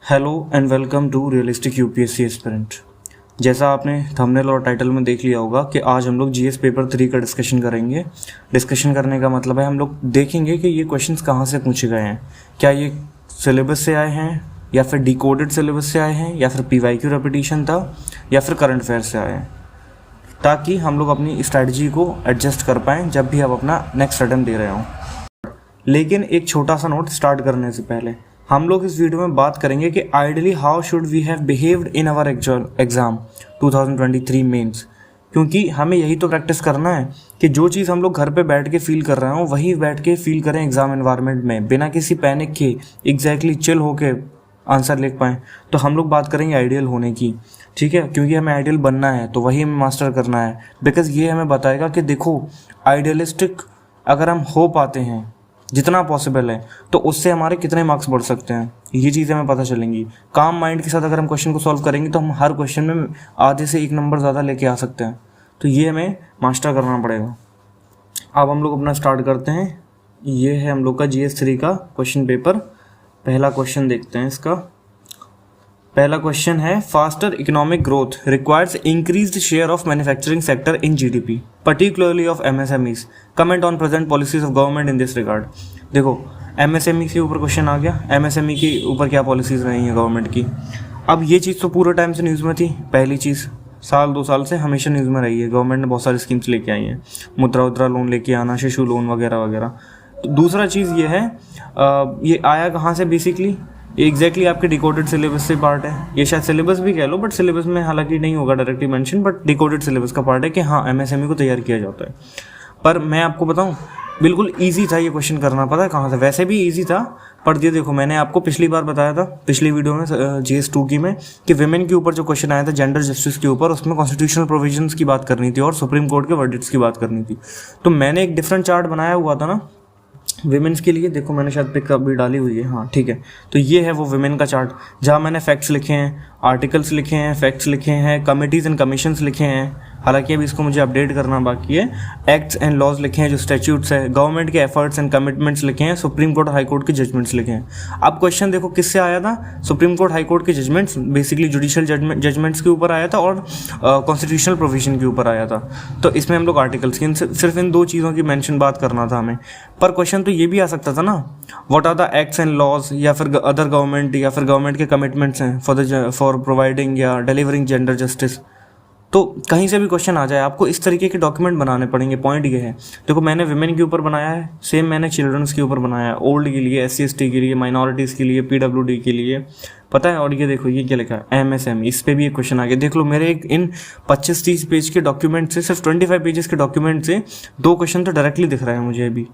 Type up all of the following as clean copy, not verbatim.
Hello and welcome to realistic UPSC aspirant. जैसा आपने thumbnail और टाइटल में देख लिया होगा कि आज हम लोग जीएस पेपर 3 का डिस्कशन करेंगे। डिस्कशन करने का मतलब है हम लोग देखेंगे कि ये क्वेश्चंस कहाँ से पूछे गए हैं, क्या ये सिलेबस से आए हैं या फिर डिकोडेड सिलेबस से आए हैं या फिर पीवाईक्यू रेपिटेशन था या फिर करंट अफेयर से आए हैं, ताकि हम लोग अपनी स्ट्रैटेजी को एडजस्ट कर पाएँ जब भी आप अपना नेक्स्ट अटेम्प्ट दे रहे हों। लेकिन एक छोटा सा नोट स्टार्ट करने से पहले हम लोग इस वीडियो में बात करेंगे कि ideally how should we have behaved in our exam 2023 mains, क्योंकि हमें यही तो प्रैक्टिस करना है कि जो चीज़ हम लोग घर पे बैठ के फील कर रहे हो वही बैठ के फील करें एग्जाम एनवायरनमेंट में, बिना किसी पैनिक के एग्जैक्टली चिल होके आंसर लिख पाएँ। तो हम लोग बात करेंगे आइडियल होने की, ठीक है, क्योंकि हमें आइडियल बनना है तो वही हमें मास्टर करना है। बिकॉज ये हमें बताएगा कि देखो आइडियलिस्टिक अगर हम हो पाते हैं जितना पॉसिबल है तो उससे हमारे कितने मार्क्स बढ़ सकते हैं, ये चीज़ें हमें पता चलेंगी। काम माइंड के साथ अगर हम क्वेश्चन को सॉल्व करेंगे तो हम हर क्वेश्चन में आधे से एक नंबर ज़्यादा लेके आ सकते हैं। तो ये हमें मास्टर करना पड़ेगा। अब हम लोग अपना स्टार्ट करते हैं। ये है हम लोग का GS 3 का क्वेश्चन पेपर। पहला क्वेश्चन देखते हैं इसका। पहला क्वेश्चन है faster economic growth requires increased share of manufacturing sector in GDP particularly of MSMEs, comment on present policies of government in this regard. देखो MSME के ऊपर क्वेश्चन आ गया, MSME के ऊपर क्या पॉलिसीज रही हैं गवर्नमेंट की। अब ये चीज़ तो पूरे टाइम से न्यूज़ में थी, पहली चीज़ साल 2 साल से हमेशा न्यूज़ में रही है। गवर्नमेंट ने बहुत सारी स्कीम्स लेके आई हैं, मुद्रा लोन लेके आना, शिशु लोन वगैरह वगैरह। तो दूसरा चीज़ ये है ये आया कहाँ से बेसिकली, एग्जैक्टली आपके डिकोडेड सिलेबस से पार्ट है। ये शायद सिलेबस भी कह लो, बट सिलेबस में हालांकि नहीं होगा directly mention, but decoded syllabus का पार्ट है कि हाँ MSME को तैयार किया जाता है। पर मैं आपको बताऊं बिल्कुल इजी था ये क्वेश्चन करना, पता है कहाँ से, वैसे भी इजी था। पर ये देखो मैंने आपको पिछली बार बताया था, पिछली वीडियो में GS 2 की में, कि विमेन के ऊपर जो क्वेश्चन आया था जेंडर जस्टिस के ऊपर, उसमें कॉन्स्टिट्यूशनल प्रोविजंस की बात करनी थी और सुप्रीम कोर्ट के वर्डिक्ट्स की बात करनी थी। तो मैंने एक डिफरेंट चार्ट बनाया हुआ था ना विमेंस के लिए, देखो मैंने शायद पिक भी डाली हुई है, हाँ ठीक है। तो ये है वो विमेन का चार्ट जहाँ मैंने फैक्ट्स लिखे हैं, आर्टिकल्स लिखे हैं, फैक्ट्स लिखे हैं, कमिटीज़ एंड कमीशंस लिखे हैं। हालांकि अभी इसको मुझे अपडेट करना बाकी है। एक्ट्स एंड लॉज लिखे हैं जो स्टैट्यूट्स है, गवर्नमेंट के एफर्ट्स एंड कमिटमेंट्स लिखे हैं, सुप्रीम कोर्ट हाई कोर्ट के जजमेंट्स लिखे हैं। अब क्वेश्चन देखो किससे आया था, सुप्रीम कोर्ट हाई कोर्ट के जजमेंट्स, बेसिकली जुडिशियल जजमेंट्स के ऊपर आया था और कॉन्स्टिट्यूशनल प्रोविजन के ऊपर आया था। तो इसमें हम लोग आर्टिकल्स की सिर्फ इन 2 चीज़ों की मेंशन बात करना था हमें। पर क्वेश्चन तो ये भी आ सकता था ना, what are the acts and laws, या फिर अदर गवर्नमेंट या फिर गवर्नमेंट के कमिटमेंट्स हैं फॉर प्रोवाइडिंग या डिलीवरिंग जेंडर जस्टिस। तो कहीं से भी क्वेश्चन आ जाए, आपको इस तरीके के डॉक्यूमेंट बनाने पड़ेंगे। पॉइंट ये है, देखो मैंने विमेन के ऊपर बनाया है, सेम मैंने चिल्ड्रंस के ऊपर बनाया है, ओल्ड के लिए, SC/ST के लिए, माइनॉरिटीज़ के लिए, PWD के लिए, पता है। और ये देखो ये क्या लिखा है MSME, इस पर भी एक क्वेश्चन आ गया। देख लो मेरे इन 25-30 पेज के डॉक्यूमेंट से, सिर्फ 25 पेजेस के डॉक्यूमेंट से 2 क्वेश्चन तो डायरेक्टली दिख रहा है मुझे अभी।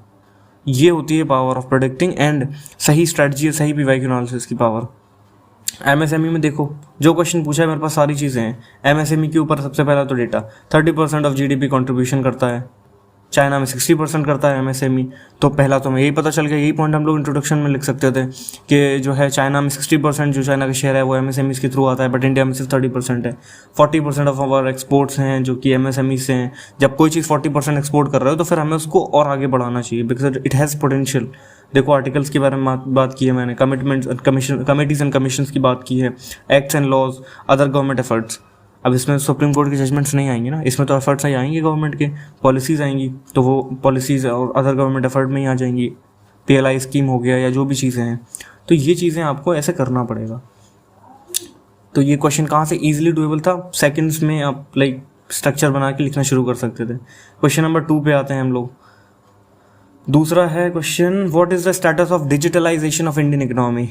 ये होती है पावर ऑफ प्रेडिक्टिंग एंड सही स्ट्रैटेजी, सही पीवाईक्यू एनालिसिस की पावर। MSME में देखो जो क्वेश्चन पूछा है मेरे पास सारी चीज़ें हैं। MSME के ऊपर सबसे पहला तो डेटा 30% ऑफ GDP कंट्रीब्यूशन करता है, चाइना में 60% करता है MSME। तो पहला तो हमें यही पता चल गया, यही पॉइंट हम लोग इंट्रोडक्शन में लिख सकते थे कि जो है चाइना में 60% जो चाइना का शेयर है वो MSME के थ्रू आता है, बट इंडिया में सिर्फ 30% है। 40% ऑफ आवर एक्सपोर्ट्स हैं जो कि MSME से हैं। जब कोई चीज़ 40% एक्सपोर्ट कर रहे हो तो फिर हमें उसको और आगे बढ़ाना चाहिए, बिकॉज इट हैज़ पोटेंशियल। देखो आर्टिकल्स के बारे में बात की है मैंने, कमिटीज़ एंड कमीशंस की बात की है, acts and laws, other government efforts. अब इसमें सुप्रीम कोर्ट के जजमेंट्स नहीं आएंगे ना, इसमें तो एफर्ट्स ही आएंगे गवर्नमेंट के, पॉलिसीज़ आएंगी, तो वो पॉलिसीज़ और अदर गवर्नमेंट एफर्ट में ही आ जाएंगी। PLI स्कीम हो गया या जो भी चीज़ें हैं, तो ये चीज़ें आपको ऐसे करना पड़ेगा। तो ये क्वेश्चन कहाँ से ईजिली डूएबल था, सेकेंड्स में आप लाइक स्ट्रक्चर बना के लिखना शुरू कर सकते थे। क्वेश्चन नंबर 2 पे आते हैं हम लोग। दूसरा है question, what is the status of digitalisation of Indian economy.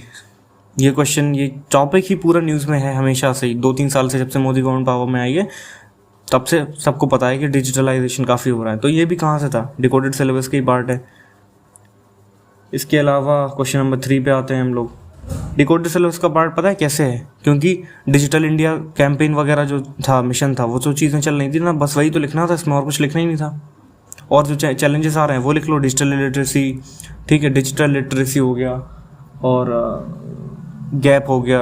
ये क्वेश्चन, ये टॉपिक ही पूरा न्यूज़ में है हमेशा से ही, 2-3 साल से, जब से मोदी गवर्नमेंट पावर में आई है तब से सबको पता है कि डिजिटलाइजेशन काफ़ी हो रहा है। तो ये भी कहाँ से था, डिकोडेड सिलेबस का ही पार्ट है। इसके अलावा क्वेश्चन नंबर 3 पे आते हैं हम लोग। डिकोडेड सिलेबस का पार्ट पता है कैसे है, क्योंकि डिजिटल इंडिया कैंपेन वगैरह जो था, मिशन था, वो जो चीज़ें चल रही थी ना, बस वही तो लिखना था, इसमें और कुछ लिखना ही नहीं था। और जो चैलेंजेस आ रहे हैं वो लिख लो, डिजिटल लिटरेसी, ठीक है, डिजिटल लिटरेसी हो गया, और गैप हो गया,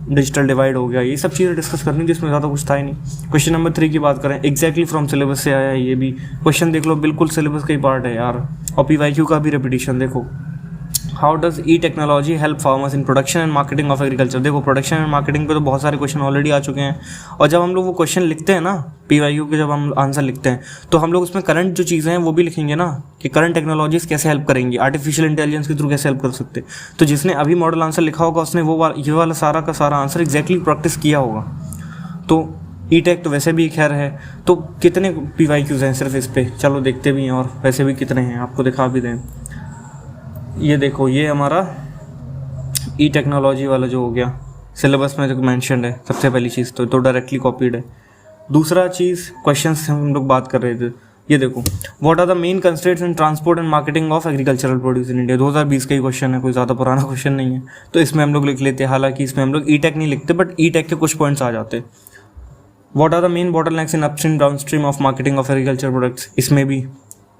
डिजिटल डिवाइड हो गया, ये सब चीज़ें डिस्कस करनी, जिसमें ज़्यादा कुछ था ही नहीं। क्वेश्चन नंबर 3 की बात करें, एग्जैक्टली फ्रॉम सिलेबस से आया है। ये भी क्वेश्चन देख लो, बिल्कुल सिलेबस का ही पार्ट है यार, और PYQ का भी रिपीटिशन देखो। How does E technology help farmers in production and marketing of agriculture. देखो प्रोडक्शन एंड मार्केटिंग पे तो बहुत सारे क्वेश्चन ऑलरेडी आ चुके हैं, और जब हम लोग वो क्वेश्चन लिखते हैं ना PYQ के, जब हम आंसर लिखते हैं तो हम लोग उसमें करंट जो चीज़ें हैं वो भी लिखेंगे ना, कि करंट टेक्नोलॉजीज कैसे हेल्प करेंगी, आर्टिफिशियल इंटेलिजेंस के थ्रू कैसे हेल्प कर सकते हैं। तो जिसने अभी मॉडल आंसर लिखा होगा उसने ये वाला सारा का सारा आंसर एग्जैक्टली प्रैक्टिस किया होगा। तो ई टेक तो वैसे भी खैर है। तो कितने PYQs हैं सिर्फ इस पर, चलो देखते भी हैं, और वैसे भी कितने हैं आपको दिखा भी दें। ये देखो, ये हमारा ई टेक्नोलॉजी वाला जो हो गया सिलेबस में जो मैंशनड है, सबसे पहली चीज़ तो डायरेक्टली कॉपीड है। दूसरा चीज़ क्वेश्चन हम लोग बात कर रहे थे, ये देखो, what are the main constraints in transport and marketing of agricultural produce in India. 2020 का ही क्वेश्चन है, कोई ज़्यादा पुराना क्वेश्चन नहीं है, तो इसमें हम लोग लिख लेते हैं। हालांकि इसमें हम लोग ई टेक नहीं लिखते, बट ई टेक के कुछ पॉइंट्स आ जाते। What are the main bottlenecks in upstream downstream of marketing of agriculture products. इसमें भी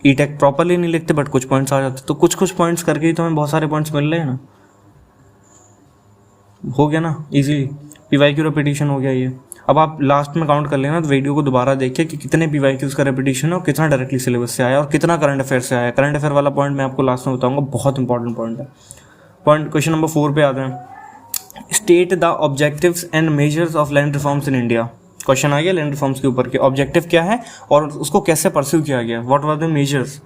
ई टेक प्रॉपरली नहीं लिखते, बट कुछ पॉइंट्स आ जाते। तो कुछ पॉइंट्स करके ही तो हमें बहुत सारे पॉइंट्स मिल रहे हैं ना। हो गया ना इजीली, PYQ रेपिटेशन हो गया ये। अब आप लास्ट में काउंट कर लेना, तो वीडियो को दोबारा देखिए कि कितने PYQs का रेपिटेशन है और कितना डायरेक्टली सिलेबस से आया और कितना करंट अफेयर से आया। करंट अफेयर वाला पॉइंट मैं आपको लास्ट में बताऊंगा, बहुत इंपॉर्टेंट पॉइंट है। पॉइंट क्वेश्चन नंबर 4 पे आते हैं। State the objectives and measures of land reforms in India. क्वेश्चन आ गया लैंड रिफॉर्म्स के ऊपर के ऑब्जेक्टिव क्या है और उसको कैसे परस्यू किया गया। What were the measures.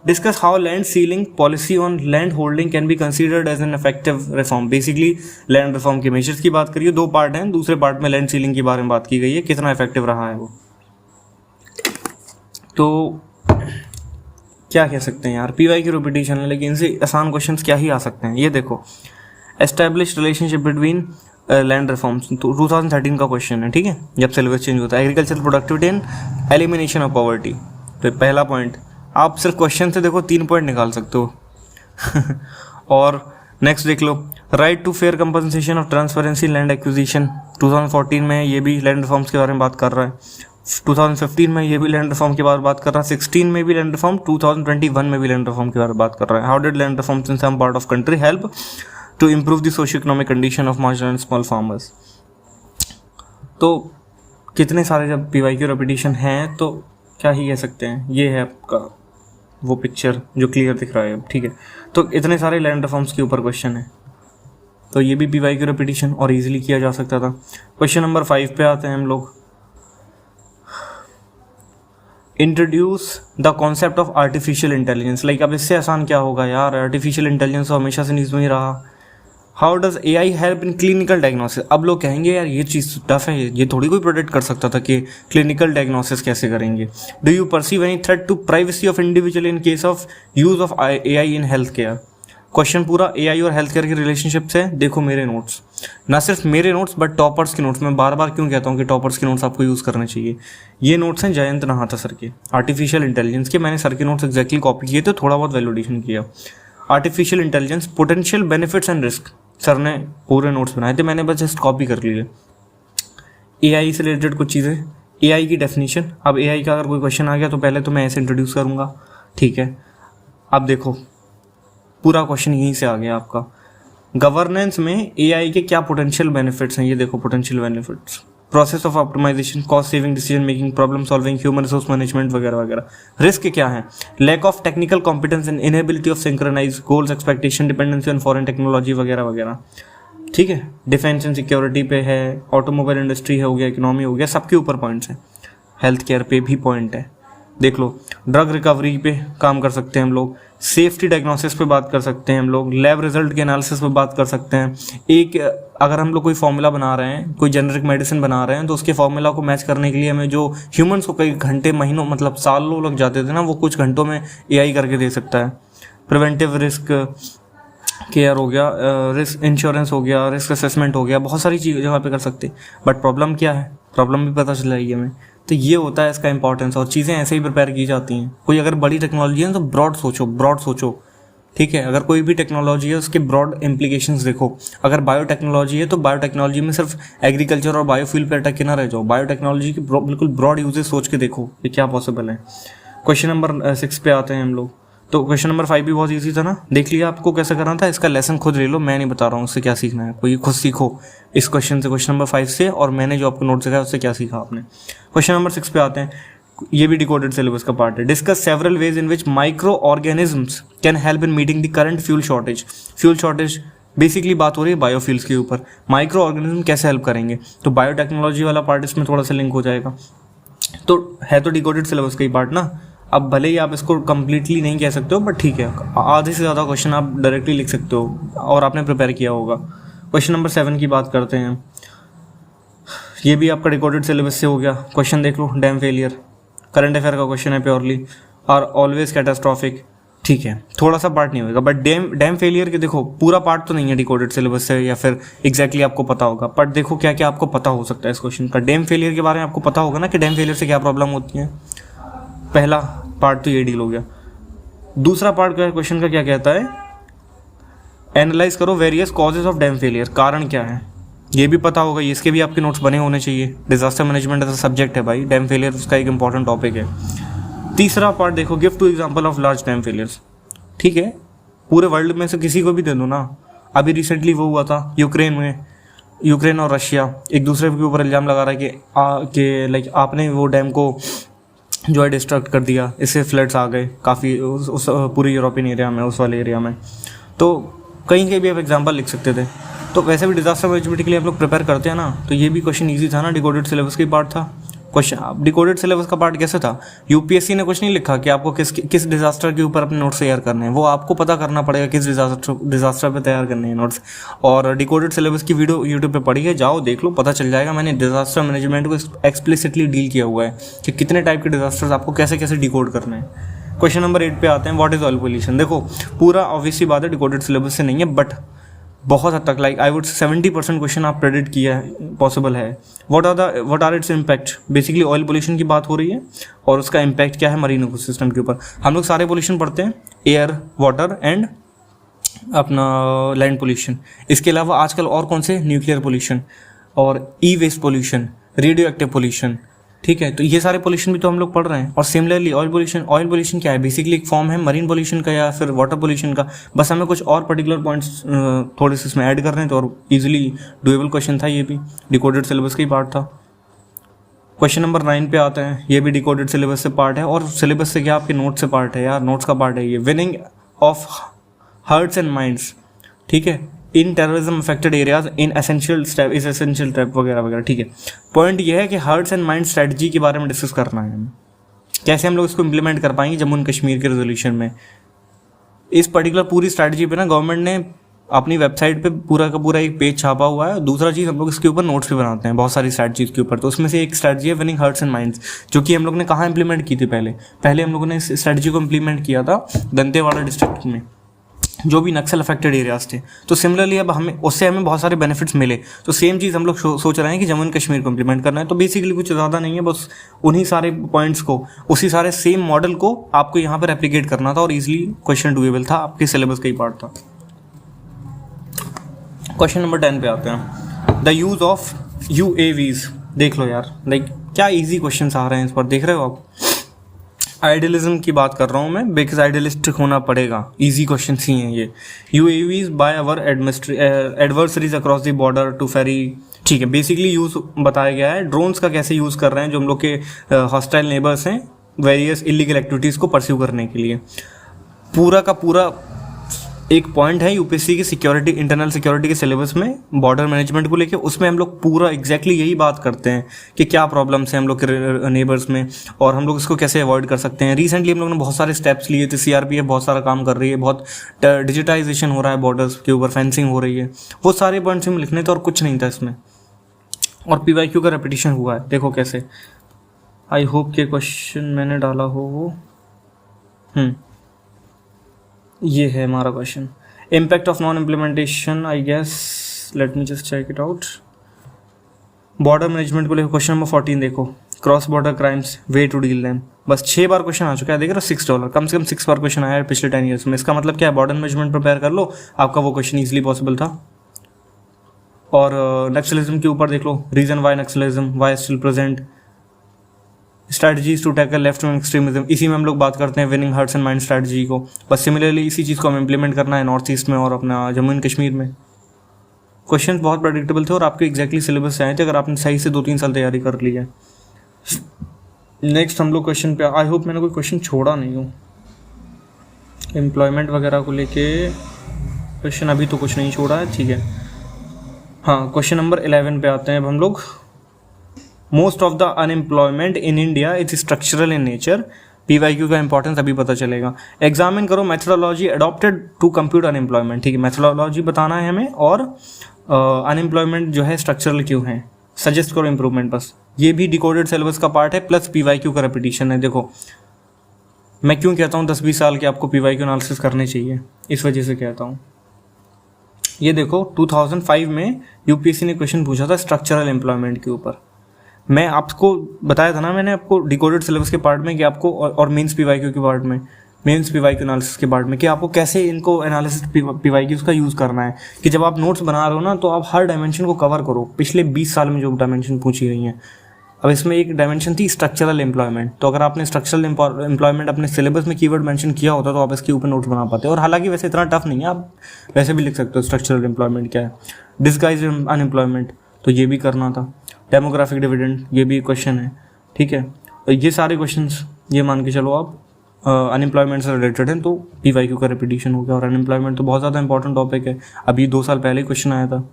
Discuss how land ceiling policy on land holding can be considered as an effective reform. Basically land reform के मेजर्स की बात करिए, 2 पार्ट हैं, दूसरे पार्ट में लैंड सीलिंग के बारे में बात की गई है, कितना इफेक्टिव रहा है वो। तो क्या कह सकते हैं यार, PYQ रिपीटिशन है, लेकिन इनसे आसान क्वेश्चन क्या ही आ सकते हैं। ये देखो, establish relationship between land reforms, 2013 का क्वेश्चन है, ठीक है, जब सिलेबस चेंज होता है। Agricultural productivity and elimination of poverty, तो पहला पॉइंट। आप सिर्फ क्वेश्चन से देखो 3 पॉइंट निकाल सकते हो और नेक्स्ट देख लो, right to fair compensation of transparency land acquisition, 2014 में ये भी लैंड रिफॉर्म्स के बारे में बात कर रहा है। 2015 में ये भी लैंड रिफॉर्म के बारे में बात कर रहा है। 16 में भी लैंड रिफॉर्म, 2021 में भी लैंड रिफॉर्म के बारे में बात कर रहा है। How did land reforms in some part of country help to improve the socio economic condition of marginal and small farmers. तो कितने सारे जब PYQ रेपिटेशन हैं तो क्या ही कह सकते हैं। ये है आपका वो पिक्चर जो क्लियर दिख रहा है अब, ठीक है। तो इतने सारे लैंड रिफॉर्म्स के ऊपर क्वेश्चन है, तो ये भी PYQ रेपिटेशन और इजीली किया जा सकता था। क्वेश्चन नंबर 5 पे आते हैं हम लोग। Introduce the concept of artificial intelligence. Like अब इससे आसान क्या होगा यार, आर्टिफिशियल इंटेलिजेंस तो हमेशा से न्यूज़ में ही रहा। How does AI help in clinical diagnosis. अब लोग कहेंगे यार ये चीज़ टफ है, ये थोड़ी कोई प्रोडिक्ट कर सकता था कि क्लिनिकल डायग्नोसिस कैसे करेंगे। Do you perceive any threat to privacy of individual in case of use of AI in health care. Question पूरा AI और हेल्थ केयर के रिलेशनशिप से। देखो मेरे नोट्स, ना सिर्फ मेरे नोट्स बट टॉपर्स के नोट्स। मैं बार बार क्यों कहता हूँ कि टॉपर्स के नोट्स आपको यूज़ करने चाहिए। ये नोट्स हैं जयंत नहाता सर के, आर्टिफिशियल इंटेलिजेंस के। मैंने सर के नोट्स एक्जैक्टली कॉपी किए थे, थोड़ा बहुत वैलिडेशन किया। Artificial intelligence, potential benefits and risk, sir ने पूरे नोट्स बनाए थे, मैंने बस जस्ट कॉपी कर लिए। AI से रिलेटेड कुछ चीज़ें, AI की डेफिनेशन। अब AI का अगर कोई क्वेश्चन आ गया तो पहले तो मैं ऐसे इंट्रोड्यूस करूँगा, ठीक है। अब देखो पूरा क्वेश्चन यहीं से आ गया आपका। गवर्नेंस में AI के क्या पोटेंशियल बेनिफिट्स हैं, ये देखो potential benefits. Process of optimisation, cost saving, decision making, problem solving, human resource management वगैरह वगैरह। रिस्क क्या है, lack of technical competence and inability of synchronise goals, expectation, dependency on foreign technology वगैरह वगैरह, ठीक है। डिफेंस एंड सिक्योरिटी पे है, ऑटोमोबाइल इंडस्ट्री हो गया, इकोनॉमी हो गया, सबके ऊपर पॉइंट्स हैं। हेल्थ केयर पे भी पॉइंट है, देख लो। ड्रग रिकवरी पे काम कर सकते हैं हम लोग, सेफ्टी डायग्नोसिस पे बात कर सकते हैं हम लोग, लैब रिजल्ट के एनालिसिस पे बात कर सकते हैं। एक अगर हम लोग कोई फॉर्मूला बना रहे हैं, कोई जेनरिक मेडिसिन बना रहे हैं, तो उसके फॉर्मूला को मैच करने के लिए हमें जो ह्यूमंस को कई घंटे, महीनों, मतलब सालों लग जाते थे ना, वो कुछ घंटों में AI करके दे सकता है। प्रिवेंटिव रिस्क केयर हो गया, रिस्क इंश्योरेंस हो गया, रिस्क असेसमेंट हो गया, बहुत सारी चीज़ जगह पे कर सकते हैं। बट प्रॉब्लम क्या है, प्रॉब्लम भी पता चल जाएगी हमें। तो ये होता है इसका इंपॉर्टेंस, और चीज़ें ऐसे ही प्रिपेयर की जाती हैं। कोई अगर बड़ी टेक्नोलॉजी है तो ब्रॉड सोचो, ठीक है। अगर कोई भी टेक्नोलॉजी है उसके ब्रॉड इम्प्लीकेशंस देखो। अगर बायोटेक्नोलॉजी है तो बायोटेक्नोलॉजी में सिर्फ एग्रीकल्चर और बायोफ्यूल पे अटक के ना रह जाओ, बायोटेक्नोलॉजी की बिल्कुल ब्रॉड यूजेस सोच के देखो ये क्या पॉसिबल है। क्वेश्चन नंबर 6 पे आते हैं हम लोग। तो क्वेश्चन नंबर 5 भी बहुत ईजी था ना, देख लिया आपको कैसे करना था। इसका लेसन खुद ले लो, मैं नहीं बता रहा हूँ उससे क्या सीखना है, कोई खुद सीखो इस क्वेश्चन से, क्वेश्चन नंबर 5 से, और मैंने जो आपको नोट सिखाया उससे क्या सीखा आपने। क्वेश्चन नंबर 6 पे आते हैं। ये भी डिकोडेड सिलेबस का पार्ट है। Discuss several ways in which micro organisms can help in meeting the current fuel shortage. Fuel shortage basically बात हो रही है बायोफ्यूल्स के ऊपर, माइक्रो ऑर्गेनिज्म कैसे हेल्प करेंगे, तो बायोटेक्नोलॉजी वाला पार्ट इसमें थोड़ा सा लिंक हो जाएगा। तो है तो डिकोडेड सिलेबस का ही पार्ट ना। अब भले ही आप इसको कंप्लीटली नहीं कह सकते हो, बट ठीक है, आधे से ज़्यादा क्वेश्चन आप डायरेक्टली लिख सकते हो और आपने प्रिपेयर किया होगा। क्वेश्चन नंबर 7 की बात करते हैं। ये भी आपका डिकोडेड सिलेबस से हो गया। क्वेश्चन देख लो, डैम फेलियर करंट अफेयर का क्वेश्चन है प्योरली, और ऑलवेज कैटास्ट्रॉफिक। ठीक है, थोड़ा सा पार्ट नहीं होगा, बट डैम फेलियर के देखो पूरा पार्ट तो नहीं है डिकोडेड सिलेबस से, या फिर एग्जैक्टली आपको पता होगा, बट देखो क्या क्या आपको पता हो सकता है इस क्वेश्चन का। डैम फेलियर के बारे में आपको पता होगा ना कि डैम फेलियर से क्या प्रॉब्लम होती है। पहला पार्ट तो ये डील हो गया। दूसरा पार्ट क्वेश्चन का क्या कहता है, एनालाइज करो various causes of dam failure, कारण क्या है, ये भी पता होगा, इसके भी आपके नोट्स बने होने चाहिए। डिजास्टर मैनेजमेंट ऐसा सब्जेक्ट है भाई, डैम फेलियर उसका एक इंपॉर्टेंट टॉपिक है। तीसरा पार्ट देखो, give 2 example of large dam failures. ठीक है, पूरे वर्ल्ड में से किसी को भी दे दो ना। अभी रिसेंटली वो हुआ था यूक्रेन में, यूक्रेन और रशिया एक दूसरे के ऊपर इल्ज़ाम लगा रहा है कि लाइक आपने वो डैम को जो है डिस्ट्रक्ट कर दिया, इससे फ्लड्स आ गए काफ़ी उस पूरी यूरोपियन एरिया में, उस वाले एरिया में। तो कहीं के भी आप एग्जांपल लिख सकते थे। तो वैसे भी डिजास्टर मैनेजमेंट के लिए आप लोग प्रिपेयर करते हैं ना, तो ये भी क्वेश्चन ईजी था ना, डिकोडेड सिलेबस का पार्ट था। क्वेश्चन डिकोडेड सिलेबस का पार्ट कैसे था, यूपीएससी ने कुछ नहीं लिखा कि आपको किस डिजास्टर के ऊपर अपने नोट्स तैयार करने हैं, वो आपको पता करना पड़ेगा किस डिजास्टर पे तैयार करने हैं नोट्स। और डिकोडेड सिलेबस की वीडियो यूट्यूब पे पड़ी है, जाओ देख लो, पता चल जाएगा। मैंने डिजास्टर मैनेजमेंट को एक्सप्लिसिटली डील किया हुआ है कि कितने टाइप के डिजास्टर्स आपको कैसे कैसे डिकोड करने हैं। क्वेश्चन नंबर 8 पे आते हैं, व्हाट इज ऑयल पोल्यूशन। देखो पूरा ऑब्वियसली बात है डिकोडेड सिलेबस से नहीं है, बट बहुत हद तक लाइक आई वुड 70% क्वेश्चन आप प्रेडिक्ट किया है, पॉसिबल है। What are its impact, basically oil pollution की बात हो रही है और उसका इम्पैक्ट क्या है मरीन इकोसिस्टम के ऊपर। हम लोग सारे पोल्यूशन पढ़ते हैं, एयर, वाटर एंड अपना लैंड पोल्यूशन। इसके अलावा आजकल और कौन से, न्यूक्लियर पोल्यूशन और e waste pollution, radio active pollution. ठीक है, तो ये सारे पोल्यूशन भी तो हम लोग पढ़ रहे हैं। और सिमिलरली ऑयल पोल्यूशन क्या है, बेसिकली एक फॉर्म है मरीन पोल्यूशन का या फिर वाटर पोल्यूशन का। बस हमें कुछ और पर्टिकुलर पॉइंट्स थोड़े से इसमें ऐड कर रहे हैं, तो और इजीली डुएबल क्वेश्चन था, ये भी डिकोडेड सिलेबस का ही पार्ट था। क्वेश्चन नंबर 9 पे आते हैं, ये भी डिकोडेड सिलेबस से पार्ट है, और सिलेबस से क्या आपके नोट्स से पार्ट है यार, नोट्स का पार्ट है ये। Winning of hearts and minds, ठीक है, इन terrorism affected areas in essential step वगैरह वगैरह। ठीक है, पॉइंट ये है कि हार्ट्स एंड माइंड स्ट्रेटजी के बारे में डिस्कस करना है हमें, कैसे हम लोग इसको इम्प्लीमेंट कर पाएंगे जम्मू एंड कश्मीर के रेजोल्यूशन में। इस पर्टिकुलर पूरी स्ट्रेटजी पे ना गवर्नमेंट ने अपनी वेबसाइट पे पूरा का पूरा एक पेज छापा हुआ है। दूसरा चीज़ हम लोग इसके ऊपर नोट्स भी बनाते हैं बहुत सारी स्ट्रेटजीज के ऊपर, तो उसमें से एक स्ट्रेटजी है विनिंग हार्ट्स एंड माइंड्स, जो कि हम लोग ने कहाँ इंप्लीमेंट की थी, पहले हम लोगों ने इस स्ट्रेटजी को इम्प्लीमेंट किया था दंतेवाड़ा डिस्ट्रिक्ट में, जो भी नक्सल अफेक्टेड एरियाज थे। तो सिमिलरली अब उससे हमें बहुत सारे बेनिफिट्स मिले, तो सेम चीज़ हम लोग सोच रहे हैं कि जम्मू एंड कश्मीर को इम्प्लीमेंट करना है। तो बेसिकली कुछ ज़्यादा नहीं है, बस उन्हीं सारे पॉइंट्स को, उसी सारे सेम मॉडल को आपको यहाँ पर रेप्लिकेट करना था, और ईजिली क्वेश्चन डुएबल था, आपके सिलेबस का ही पार्ट था। क्वेश्चन नंबर 10 पे आते हैं, द यूज़ ऑफ UAVs। देख लो यार, लाइक क्या ईजी क्वेश्चन आ रहे हैं इस पर, देख रहे हो आप। आइडियलिज्म की बात कर रहा हूँ मैं, बिकॉज आइडियलिस्टिक होना पड़ेगा, इजी क्वेश्चन ही हैं ये। UAVs by our adversaries across the border to ferry. ठीक है, बेसिकली यूज़ बताया गया है, ड्रोन्स का कैसे यूज़ कर रहे हैं जो हम लोग के हॉस्टाइल नेबर्स हैं वेरियस इलीगल एक्टिविटीज़ को परस्यू करने के लिए। पूरा का पूरा एक पॉइंट है यूपीएससी की सिक्योरिटी, इंटरनल सिक्योरिटी के सिलेबस में बॉर्डर मैनेजमेंट को लेके, उसमें हम लोग पूरा एग्जैक्टली यही बात करते हैं कि क्या प्रॉब्लम्स हैं हम लोग के नेबर्स में और हम लोग इसको कैसे अवॉइड कर सकते हैं। रिसेंटली हम लोग ने बहुत सारे स्टेप्स लिए थे, CRPF बहुत सारा काम कर रही है, बहुत डिजिटाइजेशन हो रहा है बॉर्डर्स के ऊपर, फेंसिंग हो रही है, वो सारे पॉइंट्स में लिखने थे और कुछ नहीं था इसमें। और PYQ का रेपिटेशन हुआ है, देखो कैसे। आई होप के क्वेश्चन मैंने डाला हो वो ये है हमारा question. Impact of non implementation, I guess, let me just check it out. Border management को लेकर क्वेश्चन नंबर 14 देखो, cross border crimes, way to deal them. बस 6 बार क्वेश्चन आ चुका है, देख रहे हो, $6, कम से कम 6 बार क्वेश्चन आया है पिछले 10 ईयर्स में। इसका मतलब क्या है, बॉर्डर मैनेजमेंट प्रिपेयर कर लो, आपका वो क्वेश्चन ईजिली पॉसिबल था। और नक्सलिज्म के ऊपर देख लो, region why Naxalism, why still present, strategies to tackle left wing extremism, इसी में हम लोग बात करते हैं winning hearts and mind strategy को। बस सिमिलरली इसी चीज़ को हमें इंप्लीमेंट करना है नॉर्थ ईस्ट में और अपना जम्मू एंड कश्मीर में। क्वेश्चन बहुत प्रेडिक्टेबल थे और आपके एग्जैक्टली सिलेबस से आए थे, अगर आपने सही से 2-3 साल तैयारी कर ली है। नेक्स्ट हम लोग क्वेश्चन पे, आई होप मैंने कोई क्वेश्चन छोड़ा नहीं हूँ। एम्प्लॉयमेंट वगैरह को लेके क्वेश्चन अभी तो कुछ नहीं छोड़ा है, ठीक है। हाँ, क्वेश्चन नंबर 11 पे आते हैं अब हम लोग। Most of the unemployment in India is structural in nature. PYQ का इंपॉर्टेंस अभी पता चलेगा। एग्जामिन करो methodology adopted to compute unemployment, ठीक है। मेथोडोलॉजी बताना है हमें, और अनएम्प्लॉयमेंट जो है स्ट्रक्चरल क्यों है। सजेस्ट करो इम्प्रूवमेंट, बस ये भी डिकोडेड सिलेबस का पार्ट है, प्लस PYQ का रेपिटेशन है। देखो मैं क्यों कहता हूँ 10-20 साल के आपको PYQ एनालिसिस करने चाहिए, इस वजह से कहता हूँ। ये देखो 2005 में UPSC ने क्वेश्चन पूछा था स्ट्रक्चरल एम्प्लॉयमेंट के ऊपर। मैं आपको बताया था ना, मैंने आपको डिकोडेड सिलेबस के पार्ट में कि आपको, और मेंस PYQ के पार्ट में, मेंस PYQ एनालिसिस के पार्ट में, कि आपको कैसे इनको एनालिसिस PYQs का यूज़ करना है। कि जब आप नोट्स बना रहे हो ना, तो आप हर डायमेंशन को कवर करो। पिछले 20 साल में जो डायमेंशन पूछी गई हैं, अब इसमें एक डायमेंशन थी स्ट्रक्चरल एम्प्लॉयमेंट। तो अगर आपने स्ट्रक्चरल एम्प्लॉयमेंट अपने सिलेबस में कीवर्ड मेंशन किया होता तो आप इसके ऊपर नोट्स बना पाते। और हालांकि वैसे इतना टफ नहीं है, आप वैसे भी लिख सकते हो स्ट्रक्चरल एम्प्लॉयमेंट क्या है। डिस्गाइज अनएम्प्लॉयमेंट, तो ये भी करना था। डेमोग्राफिक डिविडेंड, ये भी क्वेश्चन है, ठीक है। ये सारे क्वेश्चंस ये मान के चलो आप अनएम्प्लॉयमेंट से रिलेटेड हैं, तो PYQ का रिपीटिशन हो गया। और अनएम्प्लॉयमेंट तो बहुत ज़्यादा इंपॉर्टेंट टॉपिक है, अभी 2 साल पहले क्वेश्चन आया था,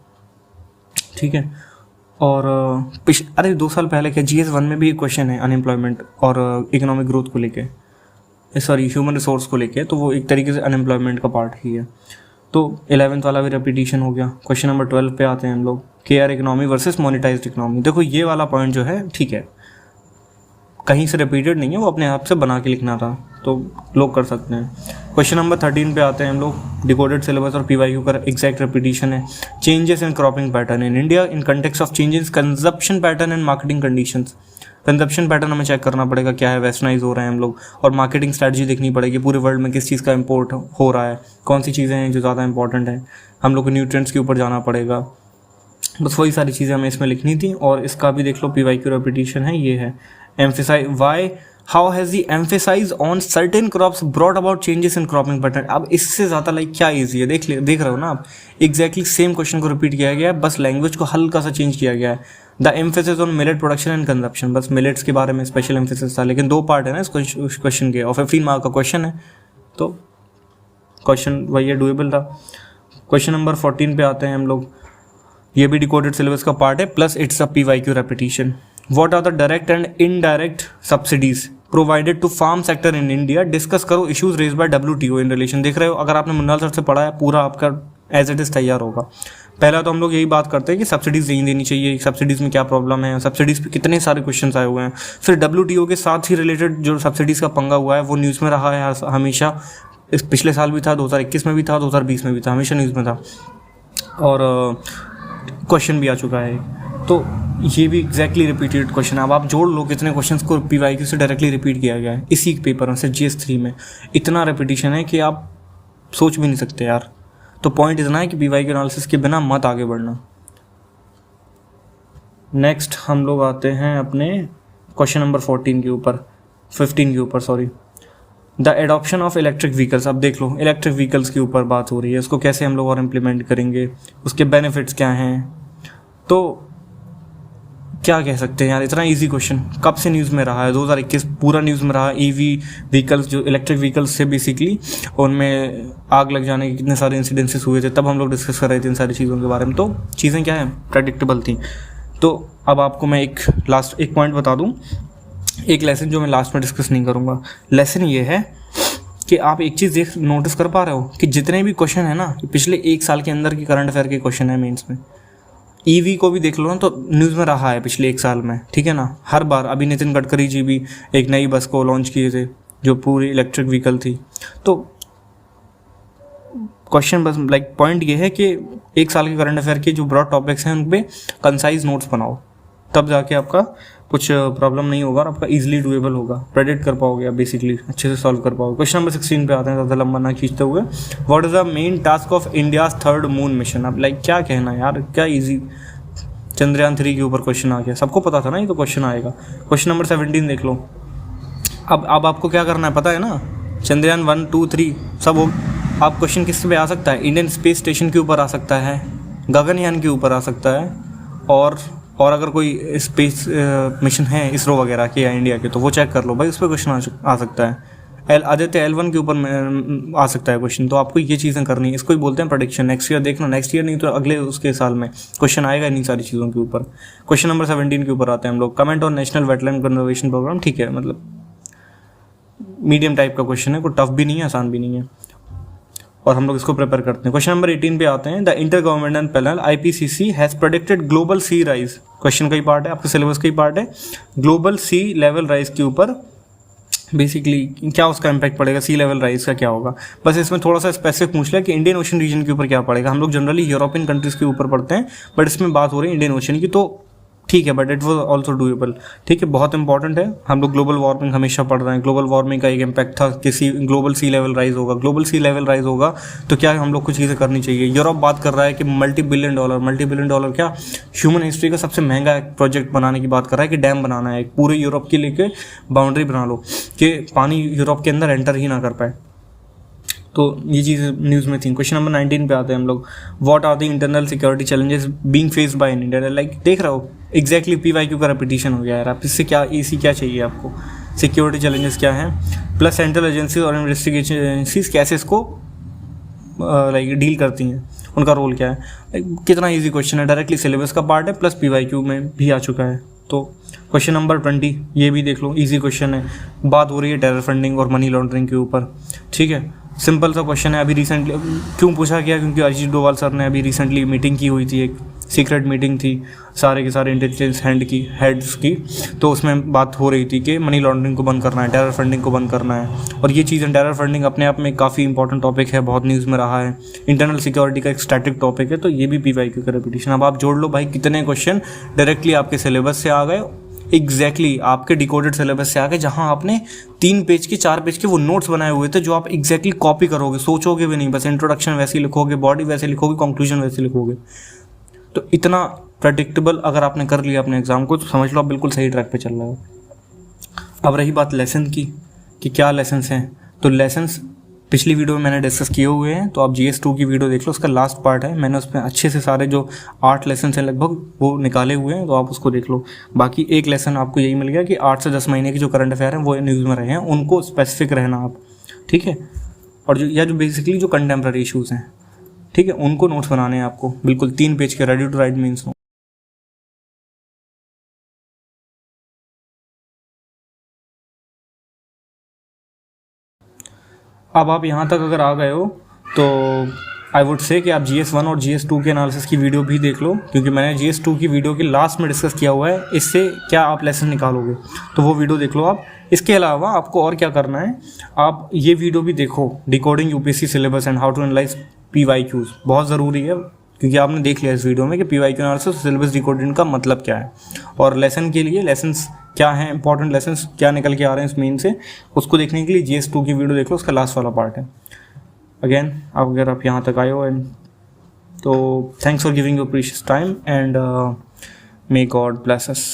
ठीक है। और अरे 2 साल पहले क्या, GS1 में भी एक क्वेश्चन है अनएम्प्लॉयमेंट और इकोनॉमिक ग्रोथ को लेके, सॉरी ह्यूमन रिसोर्स को लेके, तो वो एक तरीके से अनएम्प्लॉयमेंट का पार्ट ही है। तो 11th वाला भी रेपिटेशन हो गया। क्वेश्चन नंबर 12 पे आते हैं हम लोग, care economy versus monetised economy. देखो ये वाला पॉइंट जो है, ठीक है, कहीं से रिपीटेड नहीं है, वो अपने आप से बना के लिखना था, तो लोग कर सकते हैं। क्वेश्चन नंबर 13 पे आते हैं हम लोग। डिकोडेड सिलेबस और PYQ का एग्जैक्ट रिपीटिशन है। Changes in cropping pattern in India in context of changes consumption pattern and marketing conditions. Consumption pattern हमें चेक करना पड़ेगा, क्या है, वेस्टर्नाइज हो रहे हैं हम लोग, और मार्केटिंग स्ट्रैटेजी देखनी पड़ेगी, पूरे वर्ल्ड में किस चीज़ का इंपोर्ट हो रहा है, कौन सी चीज़ें हैं जो ज़्यादा इंपॉर्टेंट है। हम लोग को न्यूट्रिएंट्स के ऊपर जाना पड़ेगा, बस वही सारी चीज़ें हमें इसमें लिखनी थी। और इसका भी देख लो, PYQ रेपिटेशन है, ये है। Emphasise why, how has the emphasise on certain crops brought about changes in cropping pattern. अब इससे ज़्यादा लाइक क्या ईजी है, देख रहे हो ना आप, एग्जैक्टली सेम क्वेश्चन को रिपीट किया गया है, बस लैंग्वेज को हल्का सा चेंज किया गया है। The emphasis on millet production and consumption, बस मिलेट्स के बारे में स्पेशल एम्फेसिस था, लेकिन 2 पार्ट है ना इस क्वेश्चन के, और 15 मार्क का क्वेश्चन है, तो क्वेश्चन वही है, डुएबल था। क्वेश्चन नंबर 14 पे आते हैं हम लोग। ये भी डिकोडेड सिलेबस का पार्ट है, plus it's a PYQ repetition. What are the direct and indirect subsidies provided to farm sector in India. Discuss करो issues raise by WTO in relation. देख रहे हो, अगर आपने मुन्नाल सर से पढ़ा है, पूरा आपका एज इट इज़ तैयार होगा। पहला तो हम लोग यही बात करते हैं कि सब्सिडीज़ नहीं देनी चाहिए, सब्सिडीज़ में क्या प्रॉब्लम है, सब्सिडीज़ पे कितने सारे क्वेश्चंस आए हुए हैं। फिर WTO के साथ ही रिलेटेड जो सब्सिडीज़ का पंगा हुआ है, वो न्यूज़ में रहा है हमेशा। इस पिछले साल भी था, 2021 में भी था, 2020 में भी था, हमेशा न्यूज़ में था, और क्वेश्चन भी आ चुका है। तो ये भी एग्जैक्टली रिपीटेड क्वेश्चन है। अब आप जोड़ लो कितने क्वेश्चंस को PYQ से डायरेक्टली रिपीट किया गया है इसी पेपर में से, GS3 में इतना रिपीटिशन है कि आप सोच भी नहीं सकते यार। तो पॉइंट इतना है कि PYQ एनालिसिस के बिना मत आगे बढ़ना। नेक्स्ट हम लोग आते हैं अपने क्वेश्चन नंबर 15 के ऊपर sorry, the adoption of electric vehicles. अब देख लो, इलेक्ट्रिक व्हीकल्स के ऊपर बात हो रही है, उसको कैसे हम लोग और इम्प्लीमेंट करेंगे, उसके बेनिफिट्स क्या हैं। तो क्या कह सकते हैं यार, इतना इजी क्वेश्चन कब से न्यूज़ में रहा है, 2021 पूरा न्यूज़ में रहा। EV व्हीकल्स, जो इलेक्ट्रिक व्हीकल्स से बेसिकली उनमें आग लग जाने के कितने सारे इंसिडेंसेस हुए थे, तब हम लोग डिस्कस कर रहे थे इन सारी चीज़ों के बारे में। तो चीज़ें क्या हैं, प्रेडिक्टेबल थी। तो अब आपको मैं एक पॉइंट बता दूँ, एक लेसन जो मैं लास्ट में डिस्कस नहीं करूँगा। लेसन ये है कि आप एक चीज़ नोटिस कर पा रहे हो कि जितने भी क्वेश्चन है ना, पिछले 1 साल के अंदर की करंट अफेयर के क्वेश्चन है मेंस में। EV को भी देख लो ना, तो न्यूज़ में रहा है पिछले 1 साल में, ठीक है ना, हर बार। अभी नितिन गडकरी जी भी एक नई बस को लॉन्च किए थे जो पूरी इलेक्ट्रिक व्हीकल थी। तो क्वेश्चन बस लाइक पॉइंट ये है कि 1 साल के करंट अफेयर के जो ब्रॉड टॉपिक्स हैं उन पे कंसाइज नोट्स बनाओ, तब जाके आपका कुछ प्रॉब्लम नहीं होगा और आपका इजीली डुएबल होगा, प्रेडिक्ट कर पाओगे आप, बेसिकली अच्छे से सॉल्व कर पाओगे। क्वेश्चन नंबर 16 पे आते हैं, ज़्यादा लंबा ना खींचते हुए। What is the main task of India's 3rd moon mission. अब लाइक क्या कहना यार, क्या इजी, चंद्रयान 3 के ऊपर क्वेश्चन आ गया, सबको पता था ना ये तो क्वेश्चन आएगा। क्वेश्चन नंबर 17 देख लो। अब आपको क्या करना है पता है ना, चंद्रयान 1, 2, 3 सब हो। आप क्वेश्चन किस पे आ सकता है, इंडियन स्पेस स्टेशन के ऊपर आ सकता है, गगनयान के ऊपर आ सकता है, और और अगर कोई स्पेस मिशन है इसरो वगैरह के या इंडिया के, तो वो चेक कर लो भाई, उस पर क्वेश्चन आ सकता है। आदित्य L1 के ऊपर आ सकता है क्वेश्चन। तो आपको ये चीज़ें करनी है, इसको ही बोलते हैं प्रेडिक्शन। नेक्स्ट ईयर देखना, नेक्स्ट ईयर नहीं तो अगले उसके साल में क्वेश्चन आएगा इन्हीं सारी चीज़ों के ऊपर। क्वेश्चन नंबर 17 के ऊपर आते हैं हम लोग। Comment on national wetland conservation programme. ठीक है, मतलब मीडियम टाइप का क्वेश्चन है, कोई टफ भी नहीं है, आसान भी नहीं है, और हम लोग इसको प्रिपेयर करते हैं। क्वेश्चन नंबर 18 पे आते हैं। The inter governmental panel IPCC has predicted global sea rise. Question का ही पार्ट है, आपके सिलेबस का ही पार्ट है। ग्लोबल सी लेवल राइज के ऊपर बेसिकली क्या उसका इम्पैक्ट पड़ेगा, सी लेवल राइज का क्या होगा। बस इसमें थोड़ा सा स्पेसिफिक पूछ लिया कि इंडियन ओशन रीजन के ऊपर क्या पड़ेगा। हम लोग जनरली यूरोपियन कंट्रीज के ऊपर पढ़ते हैं, बट इसमें बात हो रही है इंडियन ओशन की, तो ठीक है, but it was also doable. ठीक है, बहुत इंपॉर्टेंट है। हम लोग ग्लोबल वार्मिंग हमेशा पढ़ रहे हैं। ग्लोबल वार्मिंग का एक इम्पैक्ट था कि ग्लोबल सी लेवल राइज होगा। ग्लोबल सी लेवल राइज होगा तो क्या हम लोग कुछ चीज़ें करनी चाहिए। यूरोप बात कर रहा है कि मल्टी बिलियन डॉलर क्या ह्यूमन हिस्ट्री का सबसे महंगा एक प्रोजेक्ट बनाने की बात कर रहा है कि डैम बनाना है, पूरे यूरोप के लेके बाउंड्री बना लो कि पानी यूरोप के अंदर एंटर ही ना कर पाए। तो ये चीज़ न्यूज़ में थी। क्वेश्चन नंबर 19 पे आते हैं हम लोग। What are the internal security challenges being faced by India. Like देख रहा हो एग्जैक्टली PYQ का रेपिटेशन हो गया यार। आप इससे क्या क्या चाहिए आपको, सिक्योरिटी चैलेंजेस क्या हैं, प्लस सेंट्रल एजेंसीज और इन्वेस्टिगेशन एजेंसीज कैसे इसको लाइक डील करती हैं, उनका रोल क्या है। कितना ईजी क्वेश्चन है, डायरेक्टली सिलेबस का पार्ट है, प्लस PYQ में भी आ चुका है। तो क्वेश्चन नंबर 20 ये भी देख लो, इजी क्वेश्चन है। बात हो रही है टेरर फंडिंग और मनी लॉन्ड्रिंग के ऊपर। ठीक है, सिंपल सा क्वेश्चन है। अभी रिसेंटली क्यों पूछा गया, क्योंकि अजीत डोभाल सर ने अभी रिसेंटली मीटिंग की हुई थी, एक सीक्रेट मीटिंग थी सारे के सारे इंटेलिजेंस हेड्स की। तो उसमें बात हो रही थी कि मनी लॉन्ड्रिंग को बंद करना है, टेरर फंडिंग को बंद करना है। और ये चीज़ें, टेरर फंडिंग अपने आप में काफ़ी इंपॉर्टेंट टॉपिक है, बहुत न्यूज़ में रहा है। इंटरनल सिक्योरिटी का एक स्टैटिक टॉपिक है, तो ये भी PYQ का रेपिटेशन। अब आप जोड़ लो भाई, कितने क्वेश्चन डायरेक्टली आपके सिलेबस से आ गए, एग्जैक्टली आपके डिकोडेड सिलेबस से आगे, जहां आपने 3 पेज के 4 पेज के वो नोट्स बनाए हुए थे, जो आप एग्जैक्टली कॉपी करोगे, सोचोगे भी नहीं, बस इंट्रोडक्शन वैसे ही लिखोगे, बॉडी वैसे लिखोगे, कंक्लूजन वैसे लिखोगे। तो इतना प्रेडिक्टेबल अगर आपने कर लिया अपने एग्जाम को, तो समझ लो आप बिल्कुल सही ट्रैक पे चल रहे हो। अब रही बात लेसन की कि क्या लेसन्स हैं, तो लेसन्स पिछली वीडियो में मैंने डिस्कस किए हुए हैं, तो आप GS2 की वीडियो देख लो, उसका लास्ट पार्ट है। मैंने उसमें अच्छे से सारे जो 8 लेसन हैं लगभग वो निकाले हुए हैं, तो आप उसको देख लो। बाकी एक लेसन आपको यही मिल गया कि 8 से 10 महीने की जो करंट अफेयर हैं वो न्यूज़ में रहे हैं, उनको स्पेसिफिक रहना आप। ठीक है, और जो बेसिकली जो कंटेम्प्रेरी इशूज़ हैं, ठीक है, उनको नोट्स बनाने हैं आपको, बिल्कुल 3 पेज के रेडी टू राइट मीन्स हो। अब आप यहाँ तक अगर आ गए हो तो आई वुड से कि आप GS1 और GS2 के एनालिसिस की वीडियो भी देख लो, क्योंकि मैंने GS2 की वीडियो के लास्ट में डिस्कस किया हुआ है इससे क्या आप लेसन निकालोगे, तो वो वीडियो देख लो आप। इसके अलावा आपको और क्या करना है, आप ये वीडियो भी देखो, decoding UPSC syllabus and how to analyse PYQs, बहुत ज़रूरी है, क्योंकि आपने देख लिया इस वीडियो में कि PYQ एनालिसिस सिलेबस डिकोडिंग का मतलब क्या है, और लेसन के लिए लेसन्स क्या हैं, इंपॉर्टेंट लेसन्स क्या निकल के आ रहे हैं इस मेन से, उसको देखने के लिए GS2 की वीडियो देख लो, उसका लास्ट वाला पार्ट है। अगेन अगर आप यहाँ तक आए हो, एंड तो thanks for giving your precious time and may God bless us.